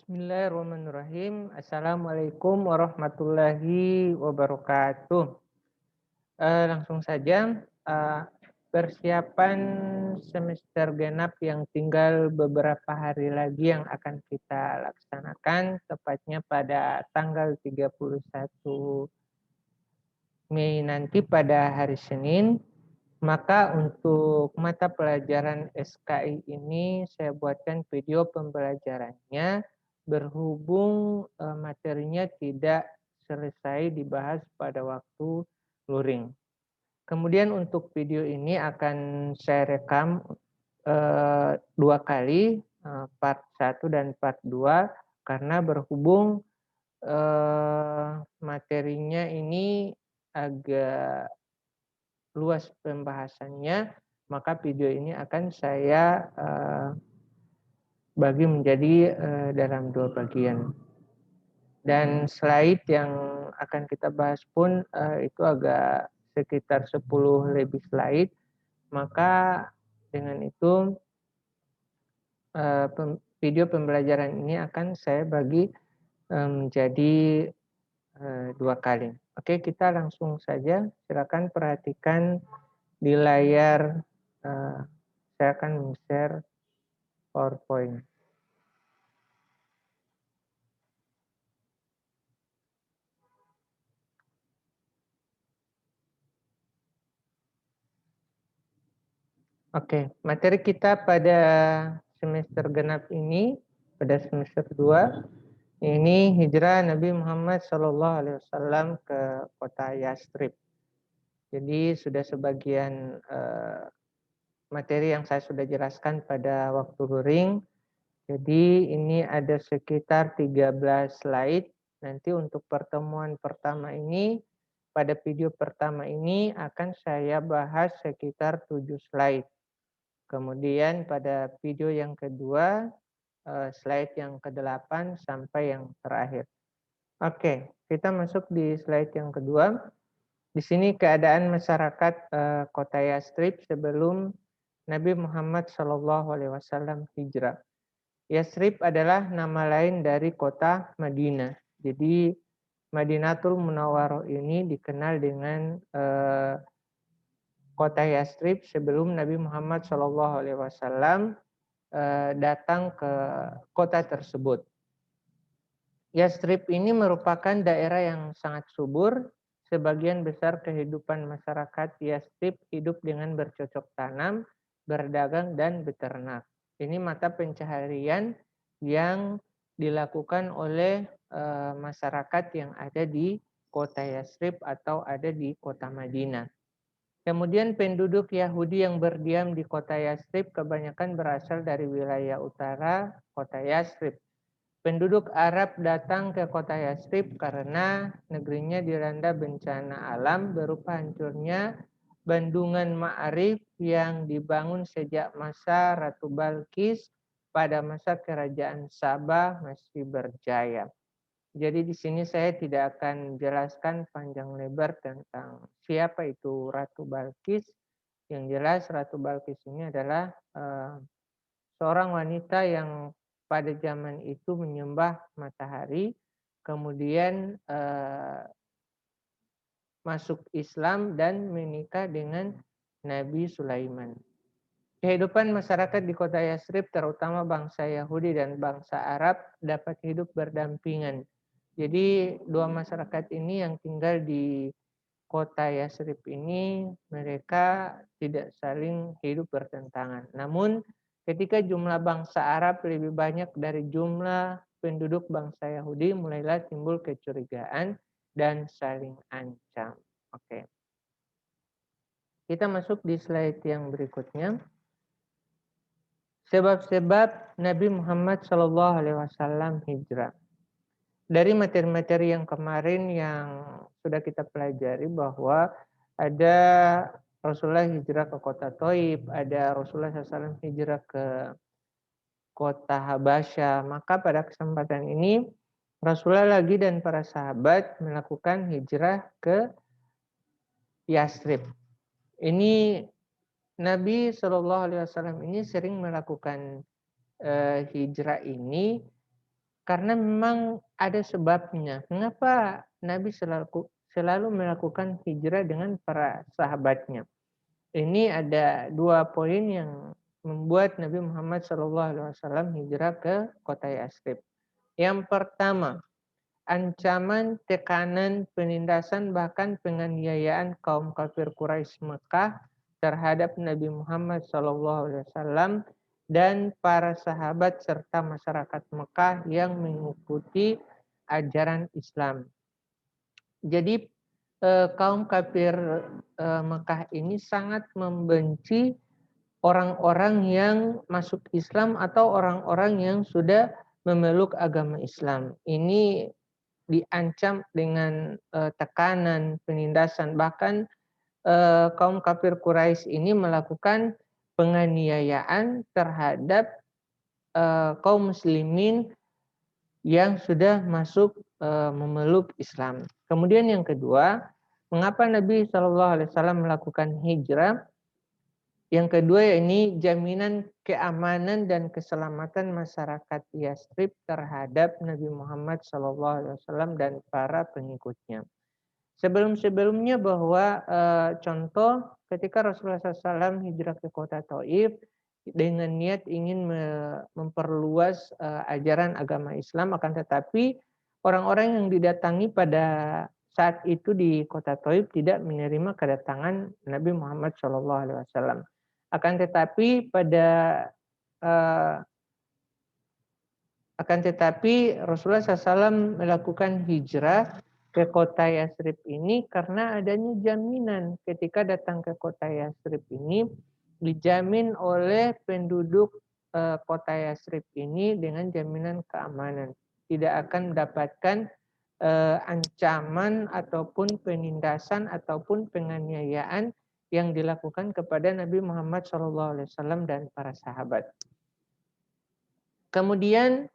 Bismillahirrahmanirrahim. Assalamualaikum warahmatullahi wabarakatuh. Langsung saja, persiapan semester genap yang tinggal beberapa hari lagi yang akan kita laksanakan, tepatnya pada tanggal 31 Mei nanti pada hari Senin. Maka untuk mata pelajaran SKI ini saya buatkan video pembelajarannya berhubung materinya tidak selesai dibahas pada waktu luring. Kemudian untuk video ini akan saya rekam dua kali, part 1 dan part 2 karena berhubung materinya ini agak luas pembahasannya, maka video ini akan saya bagi menjadi dalam dua bagian. Dan slide yang akan kita bahas pun itu agak sekitar 10 lebih slide, maka dengan itu video pembelajaran ini akan saya bagi menjadi dua kali. Oke, kita langsung saja. Silakan perhatikan di layar. Saya akan share PowerPoint. Oke, materi kita pada semester genap ini, pada semester 2, ini hijrah Nabi Muhammad SAW ke kota Yastrib. Jadi sudah sebagian materi yang saya sudah jelaskan pada waktu luring. Jadi ini ada sekitar 13 slide. Nanti untuk pertemuan pertama ini, pada video pertama ini akan saya bahas sekitar 7 slide. Kemudian pada video yang kedua, slide yang ke-8 sampai yang terakhir. Oke, kita masuk di slide yang kedua. Di sini keadaan masyarakat kota Yastrib sebelum Nabi Muhammad SAW hijrah. Yastrib adalah nama lain dari kota Madinah. Jadi Madinatul Munawwaroh ini dikenal dengan kota Yastrib sebelum Nabi Muhammad SAW datang ke kota tersebut. Yastrib ini merupakan daerah yang sangat subur. Sebagian besar kehidupan masyarakat Yastrib hidup dengan bercocok tanam, berdagang, dan beternak. Ini mata pencaharian yang dilakukan oleh masyarakat yang ada di kota Yastrib atau ada di kota Madinah. Kemudian penduduk Yahudi yang berdiam di kota Yastrib kebanyakan berasal dari wilayah utara kota Yastrib. Penduduk Arab datang ke kota Yastrib karena negerinya dilanda bencana alam berupa hancurnya bendungan Ma'arif yang dibangun sejak masa Ratu Balkis pada masa kerajaan Sabah masih berjaya. Jadi di sini saya tidak akan jelaskan panjang lebar tentang siapa itu Ratu Balkis. Yang jelas Ratu Balkis ini adalah seorang wanita yang pada zaman itu menyembah matahari, kemudian masuk Islam dan menikah dengan Nabi Sulaiman. Kehidupan masyarakat di kota Yastrib, terutama bangsa Yahudi dan bangsa Arab, dapat hidup berdampingan. Jadi dua masyarakat ini yang tinggal di kota Yastrib ini, mereka tidak saling hidup bertentangan. Namun ketika jumlah bangsa Arab lebih banyak dari jumlah penduduk bangsa Yahudi, mulailah timbul kecurigaan dan saling ancam. Oke. Kita masuk di slide yang berikutnya. Sebab-sebab Nabi Muhammad SAW hijrah. Dari materi-materi yang kemarin yang sudah kita pelajari bahwa ada Rasulullah hijrah ke kota Thaif, ada Rasulullah SAW hijrah ke kota Habasyah. Maka pada kesempatan ini Rasulullah lagi dan para sahabat melakukan hijrah ke Yastrib. Ini Nabi SAW ini sering melakukan hijrah ini Karena memang ada sebabnya. Mengapa Nabi selalu melakukan hijrah dengan para sahabatnya? Ini ada 2 poin yang membuat Nabi Muhammad SAW hijrah ke kota Yatsrib. Yang pertama, ancaman, tekanan, penindasan, bahkan penganiayaan kaum kafir Quraisy Mekah terhadap Nabi Muhammad SAW dan para sahabat serta masyarakat Mekah yang mengikuti ajaran Islam. Jadi kaum kafir Mekah ini sangat membenci orang-orang yang masuk Islam atau orang-orang yang sudah memeluk agama Islam. Ini diancam dengan tekanan, penindasan, bahkan kaum kafir Quraisy ini melakukan penganiayaan terhadap kaum muslimin yang sudah masuk memeluk Islam. Kemudian yang kedua, mengapa Nabi SAW melakukan hijrah? Yang kedua ini jaminan keamanan dan keselamatan masyarakat Yatsrib terhadap Nabi Muhammad SAW dan para pengikutnya. Sebelum-sebelumnya bahwa contoh ketika Rasulullah SAW hijrah ke kota Taif dengan niat ingin memperluas ajaran agama Islam, akan tetapi orang-orang yang didatangi pada saat itu di kota Taif tidak menerima kedatangan Nabi Muhammad SAW. Akan tetapi Rasulullah SAW melakukan hijrah ke kota Yatsrib ini karena adanya jaminan ketika datang ke kota Yatsrib ini dijamin oleh penduduk kota Yatsrib ini dengan jaminan keamanan, tidak akan mendapatkan ancaman ataupun penindasan ataupun penganiayaan yang dilakukan kepada Nabi Muhammad SAW dan para sahabat. Kemudian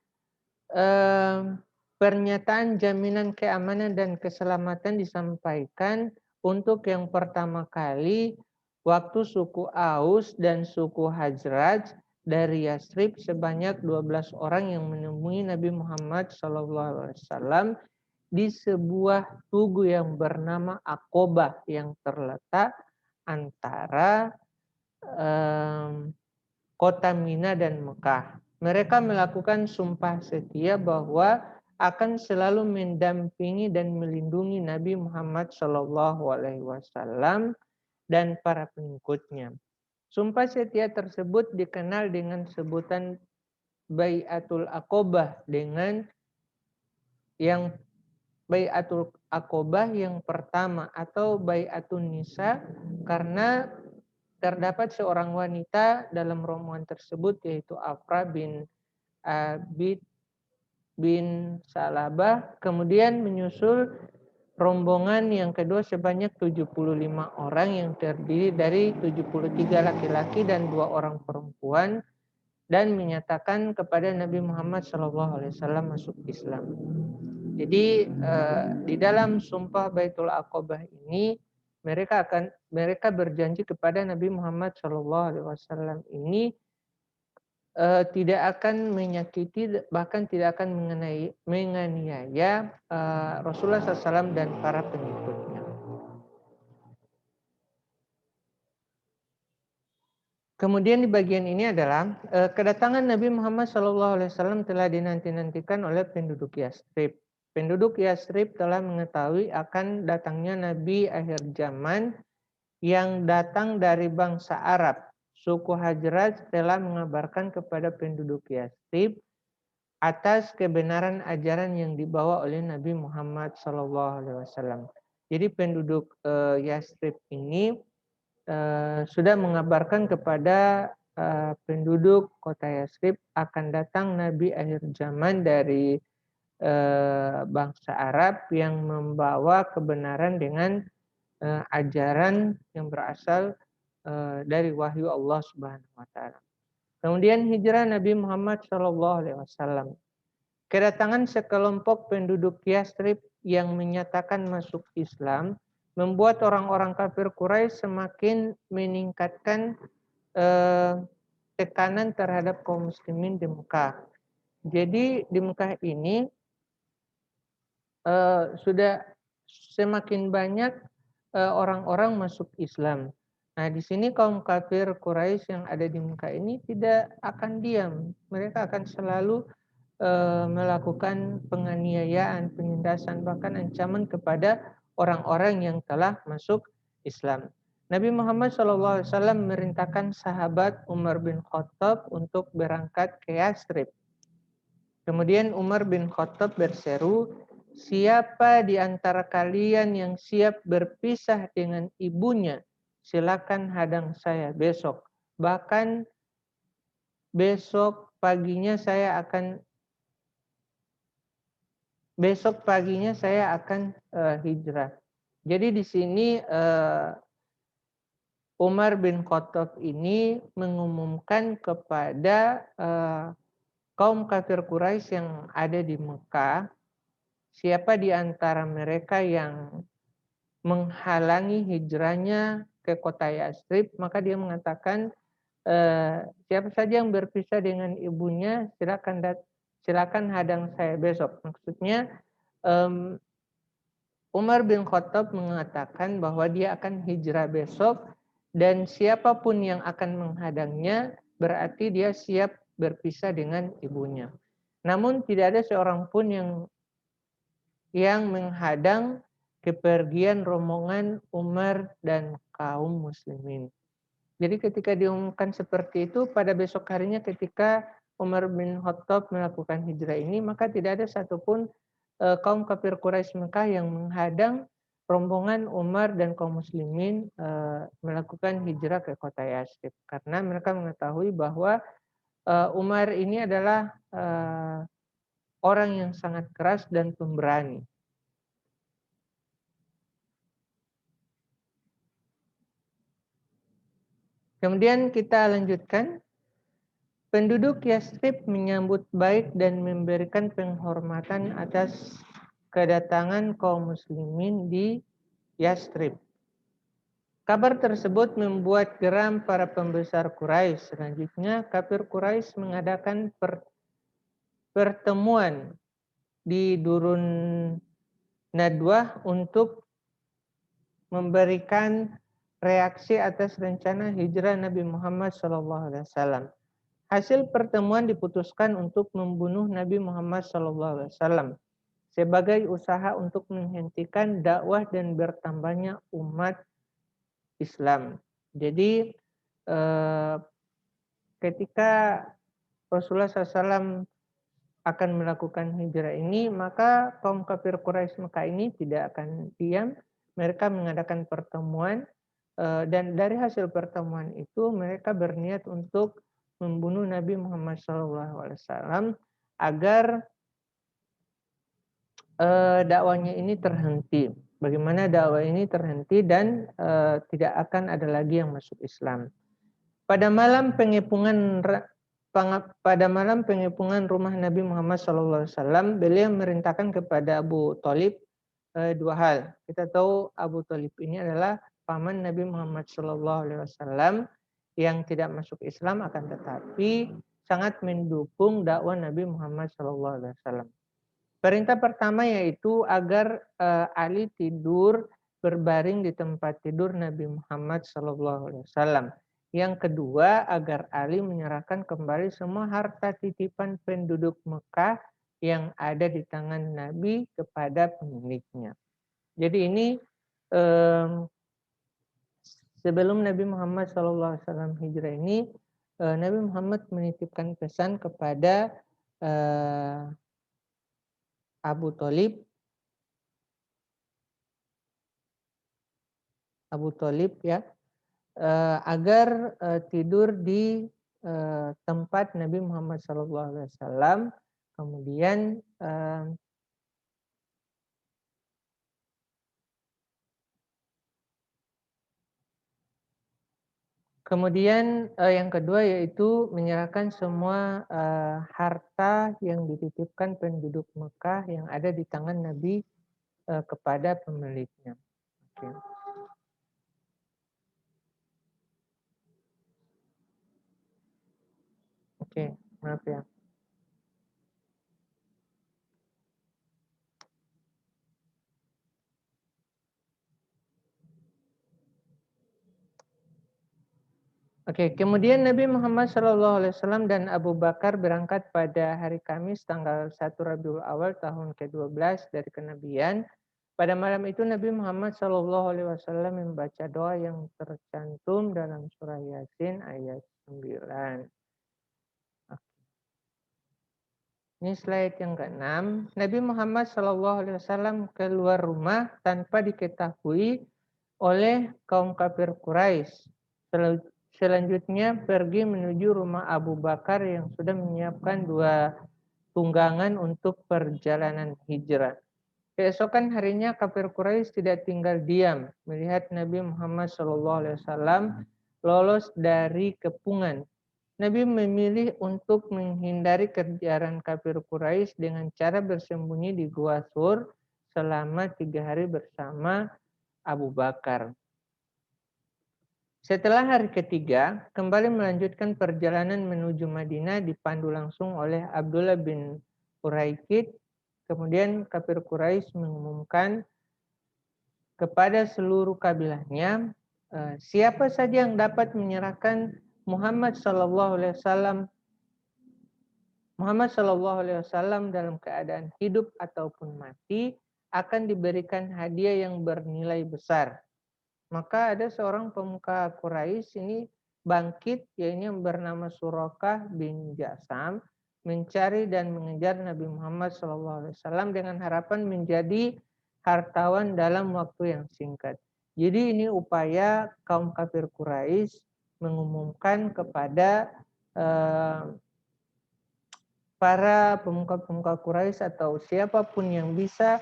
pernyataan jaminan keamanan dan keselamatan disampaikan untuk yang pertama kali waktu suku Aus dan suku Hajraj dari Yatsrib sebanyak 12 orang yang menemui Nabi Muhammad SAW di sebuah tugu yang bernama Aqobah yang terletak antara kota Mina dan Mekah. Mereka melakukan sumpah setia bahwa akan selalu mendampingi dan melindungi Nabi Muhammad SAW dan para pengikutnya. Sumpah setia tersebut dikenal dengan sebutan Bai'atul Aqobah dengan yang Bai'atul Aqobah yang pertama atau Bai'atun Nisa karena terdapat seorang wanita dalam rombongan tersebut yaitu Afra bin Abid bin Salabah. Kemudian menyusul rombongan yang kedua sebanyak 75 orang yang terdiri dari 73 laki-laki dan 2 orang perempuan dan menyatakan kepada Nabi Muhammad SAW masuk Islam. Jadi di dalam sumpah Baitul Aqobah ini mereka berjanji kepada Nabi Muhammad SAW ini tidak akan menyakiti bahkan tidak akan menganiaya Rasulullah SAW dan para pengikutnya. Kemudian di bagian ini adalah kedatangan Nabi Muhammad SAW telah dinanti-nantikan oleh penduduk Yatsrib. Penduduk Yatsrib telah mengetahui akan datangnya Nabi akhir zaman yang datang dari bangsa Arab. Suku Hajraj telah mengabarkan kepada penduduk Yatsrib atas kebenaran ajaran yang dibawa oleh Nabi Muhammad SAW. Jadi penduduk Yatsrib ini sudah mengabarkan kepada penduduk kota Yatsrib akan datang Nabi akhir zaman dari bangsa Arab yang membawa kebenaran dengan ajaran yang berasal dari wahyu Allah Subhanahu wa taala. Kemudian hijrah Nabi Muhammad SAW. Kedatangan sekelompok penduduk Yatsrib yang menyatakan masuk Islam membuat orang-orang kafir Quraisy semakin meningkatkan tekanan terhadap kaum muslimin di Mekah. Jadi di Mekah ini sudah semakin banyak orang-orang masuk Islam. Nah, di sini kaum kafir Quraisy yang ada di Mekah ini tidak akan diam. Mereka akan selalu melakukan penganiayaan, penindasan, bahkan ancaman kepada orang-orang yang telah masuk Islam. Nabi Muhammad SAW memerintahkan sahabat Umar bin Khattab untuk berangkat ke Yastrib. Kemudian Umar bin Khattab berseru, siapa di antara kalian yang siap berpisah dengan ibunya, silakan hadang saya besok. Bahkan besok paginya saya akan hijrah. Jadi di sini Umar bin Khattab ini mengumumkan kepada kaum kafir Quraisy yang ada di Mekah, siapa di antara mereka yang menghalangi hijrahnya ke kota Yastrib, maka dia mengatakan siapa saja yang berpisah dengan ibunya silakan hadang saya besok. Maksudnya Umar bin Khattab mengatakan bahwa dia akan hijrah besok dan siapapun yang akan menghadangnya berarti dia siap berpisah dengan ibunya. Namun tidak ada seorang pun yang menghadang kepergian rombongan Umar dan kaum muslimin. Jadi ketika diumumkan seperti itu, pada besok harinya ketika Umar bin Khattab melakukan hijrah ini, maka tidak ada satupun kaum kafir Quraisy Mekah yang menghadang rombongan Umar dan kaum muslimin melakukan hijrah ke kota Yastrib. Karena mereka mengetahui bahwa Umar ini adalah orang yang sangat keras dan pemberani. Kemudian kita lanjutkan. Penduduk Yastrib menyambut baik dan memberikan penghormatan atas kedatangan kaum muslimin di Yastrib. Kabar tersebut membuat geram para pembesar Quraisy. Selanjutnya, kafir Quraisy mengadakan pertemuan di Durun Nadwah untuk memberikan reaksi atas rencana hijrah Nabi Muhammad SAW. Hasil pertemuan diputuskan untuk membunuh Nabi Muhammad SAW sebagai usaha untuk menghentikan dakwah dan bertambahnya umat Islam. Jadi ketika Rasulullah SAW akan melakukan hijrah ini, maka kaum kafir Quraisy Mekah ini tidak akan diam. Mereka mengadakan pertemuan dan dari hasil pertemuan itu mereka berniat untuk membunuh Nabi Muhammad SAW agar dakwahnya ini terhenti. Bagaimana dakwah ini terhenti dan tidak akan ada lagi yang masuk Islam. Pada malam pengepungan rumah Nabi Muhammad SAW, beliau merintahkan kepada Abu Thalib dua hal. Kita tahu Abu Thalib ini adalah paman Nabi Muhammad SAW yang tidak masuk Islam akan tetapi sangat mendukung dakwah Nabi Muhammad SAW. Perintah pertama yaitu agar Ali tidur berbaring di tempat tidur Nabi Muhammad SAW. Yang kedua, agar Ali menyerahkan kembali semua harta titipan penduduk Mekah yang ada di tangan Nabi kepada pemiliknya. Jadi ini sebelum Nabi Muhammad SAW hijrah ini, Nabi Muhammad menitipkan pesan kepada Abu Thalib ya, agar tidur di tempat Nabi Muhammad SAW. Kemudian yang kedua yaitu menyerahkan semua harta yang dititipkan penduduk Mekah yang ada di tangan Nabi kepada pemiliknya. Oke, maaf ya. Oke, kemudian Nabi Muhammad SAW dan Abu Bakar berangkat pada hari Kamis tanggal 1 Rabiul Awal tahun ke-12 dari kenabian. Pada malam itu Nabi Muhammad SAW membaca doa yang tercantum dalam surah Yasin ayat 9. Ini slide yang ke-6. Nabi Muhammad SAW keluar rumah tanpa diketahui oleh kaum kafir Quraisy. Selanjutnya pergi menuju rumah Abu Bakar yang sudah menyiapkan 2 tunggangan untuk perjalanan hijrah. Keesokan harinya kafir Quraisy tidak tinggal diam melihat Nabi Muhammad SAW lolos dari kepungan. Nabi memilih untuk menghindari kejaran kafir Quraisy dengan cara bersembunyi di Gua Sur selama 3 hari bersama Abu Bakar. Setelah hari ketiga, kembali melanjutkan perjalanan menuju Madinah dipandu langsung oleh Abdullah bin Uraikid. Kemudian kafir Quraisy mengumumkan kepada seluruh kabilahnya, siapa saja yang dapat menyerahkan Muhammad Sallallahu Alaihi Wasallam dalam keadaan hidup ataupun mati akan diberikan hadiah yang bernilai besar. Maka ada seorang pemuka Quraisy ini bangkit, yaitu yang bernama Surakah bin Jasam, mencari dan mengejar Nabi Muhammad SAW dengan harapan menjadi hartawan dalam waktu yang singkat. Jadi ini upaya kaum kafir Quraisy mengumumkan kepada para pemuka-pemuka Quraisy atau siapapun yang bisa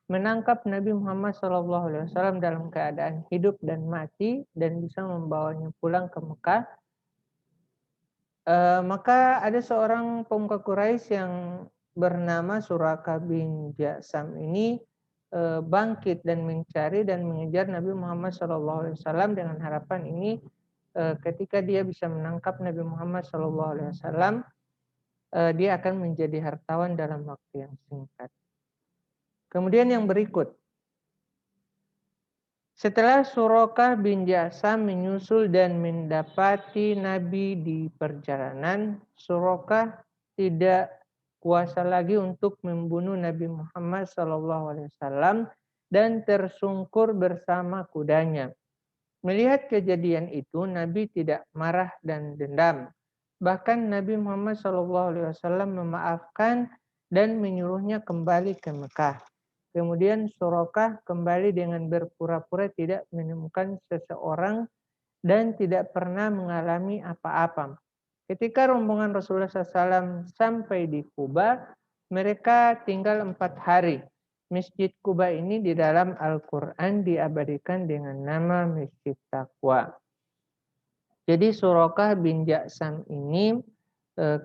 menangkap Nabi Muhammad SAW dalam keadaan hidup dan mati dan bisa membawanya pulang ke Mekah. Maka ada seorang pemuka Quraisy yang bernama Surakah bin Jasam ini bangkit dan mencari dan mengejar Nabi Muhammad SAW dengan harapan ini ketika dia bisa menangkap Nabi Muhammad SAW, dia akan menjadi hartawan dalam waktu yang singkat. Kemudian yang berikut, setelah Surakah bin Jasam menyusul dan mendapati Nabi di perjalanan, Surakah tidak kuasa lagi untuk membunuh Nabi Muhammad SAW dan tersungkur bersama kudanya. Melihat kejadian itu, Nabi tidak marah dan dendam. Bahkan Nabi Muhammad SAW memaafkan dan menyuruhnya kembali ke Mekah. Kemudian Surakah kembali dengan berpura-pura tidak menemukan seseorang dan tidak pernah mengalami apa-apa. Ketika rombongan Rasulullah SAW sampai di Kuba, mereka tinggal 4 hari. Masjid Kuba ini di dalam Al-Quran diabadikan dengan nama Masjid Taqwa. Jadi Surakah bin Jasam ini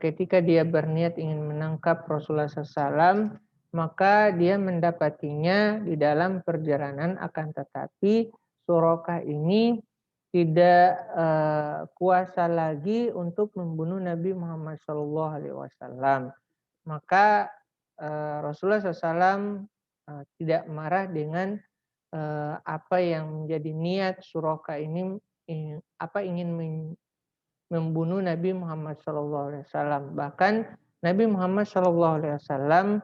ketika dia berniat ingin menangkap Rasulullah SAW, maka dia mendapatinya di dalam perjalanan, akan tetapi Surakah ini tidak kuasa lagi untuk membunuh Nabi Muhammad SAW. Maka Rasulullah SAW tidak marah dengan apa yang menjadi niat Surakah ini, ingin membunuh Nabi Muhammad SAW. Bahkan Nabi Muhammad SAW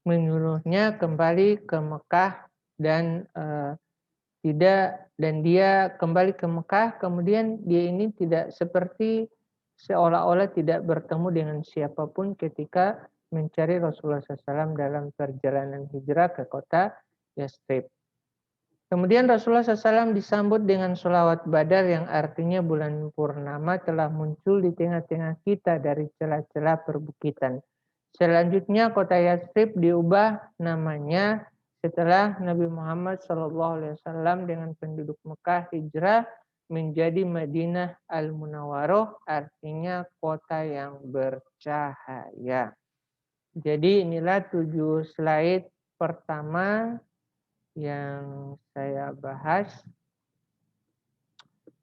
menyuruhnya kembali ke Mekah dan dia kembali ke Mekah, kemudian dia ini tidak seperti seolah-olah tidak bertemu dengan siapapun ketika mencari Rasulullah SAW dalam perjalanan hijrah ke kota Yathrib. Kemudian Rasulullah SAW disambut dengan sholawat Badar yang artinya bulan purnama telah muncul di tengah-tengah kita dari celah-celah perbukitan. Selanjutnya kota Yathrib diubah namanya setelah Nabi Muhammad SAW dengan penduduk Mekah hijrah menjadi Madinah Al-Munawwaroh, artinya kota yang bercahaya. Jadi inilah 7 slide pertama yang saya bahas.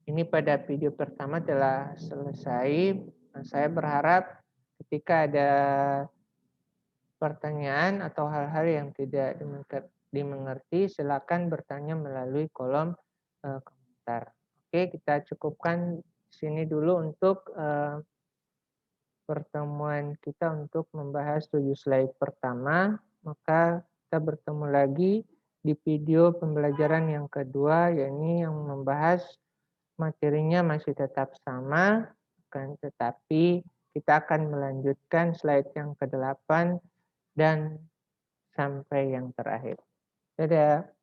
Ini pada video pertama telah selesai. Saya berharap ketika ada pertanyaan atau hal-hal yang tidak dimengerti, silakan bertanya melalui kolom komentar. Oke, kita cukupkan sini dulu untuk pertemuan kita untuk membahas 7 slide pertama. Maka kita bertemu lagi di video pembelajaran yang kedua, yakni yang membahas materinya masih tetap sama, tetapi kita akan melanjutkan slide yang ke-8 dan sampai yang terakhir. Dadah.